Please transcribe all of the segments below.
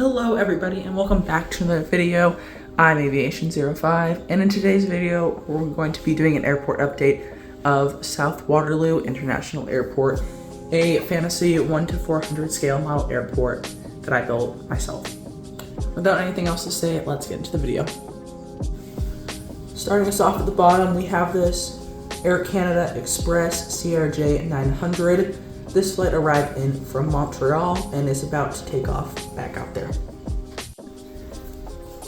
Hello everybody and welcome back to another video. I'm Aviation05 and in today's video we're going to be doing an airport update of South Waterloo International Airport, a fantasy 1 to 400 scale model airport that I built myself. Without anything else to say, let's get into the video. Starting us off at the bottom, we have this Air Canada Express CRJ 900. This flight arrived in from Montreal and is about to take off back out there.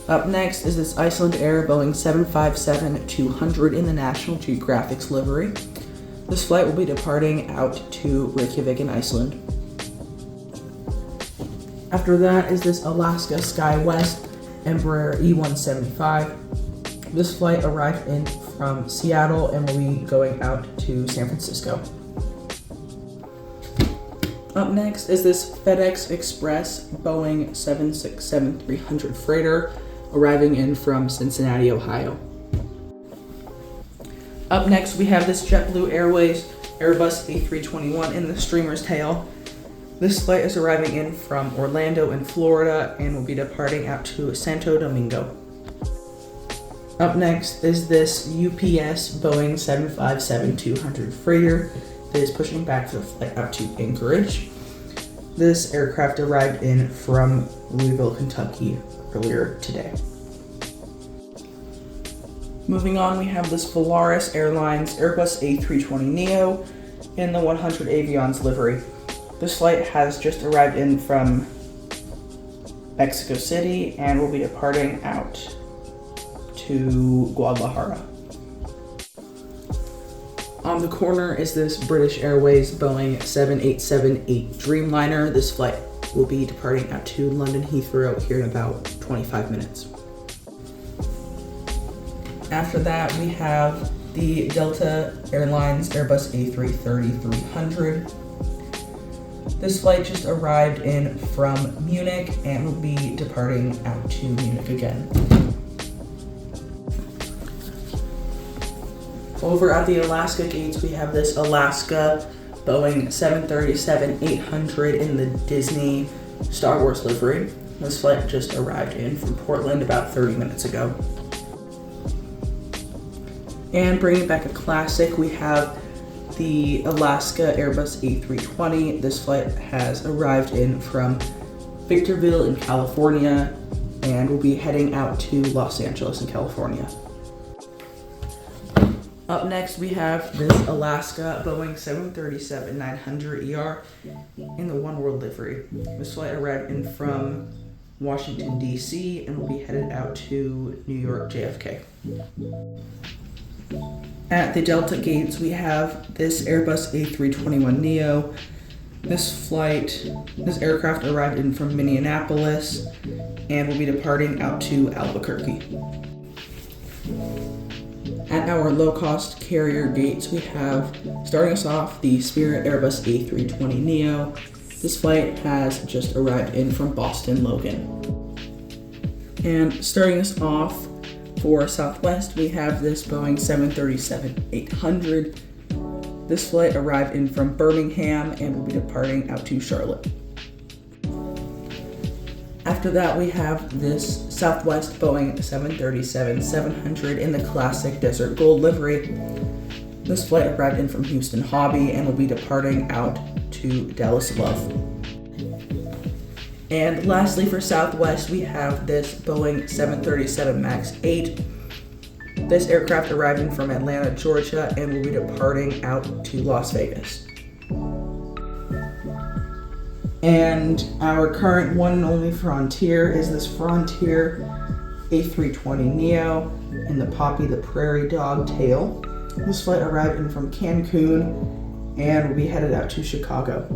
Up next is this Iceland Air Boeing 757-200 in the National Geographic's livery. This flight will be departing out to Reykjavik in Iceland. After that is this Alaska SkyWest Embraer E175. This flight arrived in from Seattle and will be going out to San Francisco. Up next is this FedEx Express Boeing 767-300 freighter arriving in from Cincinnati, Ohio. Up next we have this JetBlue Airways Airbus A321 in the streamer's tail. This flight is arriving in from Orlando in Florida and will be departing out to Santo Domingo. Up next is this UPS Boeing 757-200 freighter that is pushing back for the flight out to Anchorage. This aircraft arrived in from Louisville, Kentucky earlier today. Moving on, we have this Volaris Airlines Airbus A320neo in the 100 Avions livery. This flight has just arrived in from Mexico City and will be departing out to Guadalajara. On the corner is this British Airways Boeing 787-8 Dreamliner. This flight will be departing out to London Heathrow here in about 25 minutes. After that, we have the Delta Airlines Airbus A330-300. This flight just arrived in from Munich and will be departing out to Munich again. Over at the Alaska gates, we have this Alaska Boeing 737-800 in the Disney Star Wars livery. This flight just arrived in from Portland about 30 minutes ago. And bringing back a classic, we have the Alaska Airbus A320. This flight has arrived in from Victorville in California and will be heading out to Los Angeles in California. Up next, we have this Alaska Boeing 737-900ER in the One World livery. This flight arrived in from Washington, D.C. and will be headed out to New York JFK. At the Delta gates, we have this Airbus A321neo. This aircraft arrived in from Minneapolis and will be departing out to Albuquerque. At our low-cost carrier gates, we have, starting us off, the Spirit Airbus A320neo. This flight has just arrived in from Boston Logan. And starting us off for Southwest, we have this Boeing 737-800. This flight arrived in from Birmingham and will be departing out to Charlotte. After that, we have this Southwest Boeing 737-700 in the classic Desert Gold livery. This flight arrived in from Houston Hobby and will be departing out to Dallas Love. And lastly, for Southwest, we have this Boeing 737 MAX 8. This aircraft arrived in from Atlanta, Georgia, and will be departing out to Las Vegas. And our current one and only Frontier is this Frontier A320neo in the Poppy the Prairie Dog tail. This flight arrived in from Cancun and will be headed out to Chicago.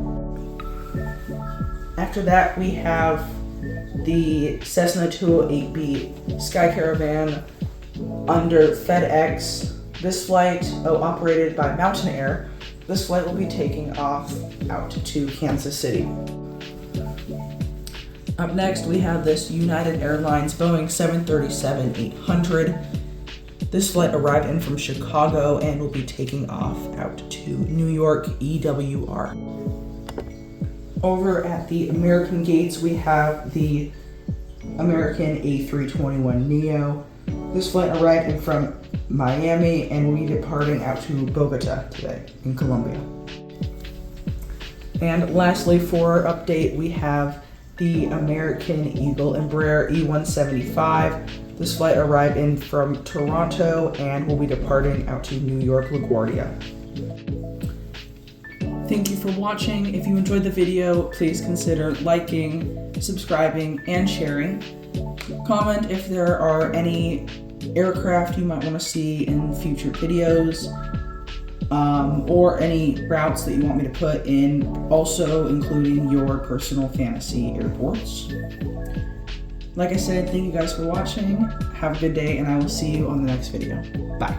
After that, we have the Cessna 208B Sky Caravan under FedEx. This flight, operated by Mountain Air, this flight will be taking off out to Kansas City. Up next, we have this United Airlines Boeing 737-800. This flight arrived in from Chicago and will be taking off out to New York EWR. Over at the American gates, we have the American A321neo. This flight arrived in from Miami and will be departing out to Bogota today in Colombia. And lastly, for our update, we have the American Eagle Embraer E175. This flight arrived in from Toronto and will be departing out to New York LaGuardia. Thank you for watching. If you enjoyed the video, please consider liking, subscribing, and sharing. Comment if there are any aircraft you might want to see in future videos, or any routes that you want me to put in, also including your personal fantasy airports. Like I said, thank you guys for watching. Have a good day, and I will see you on the next video. Bye.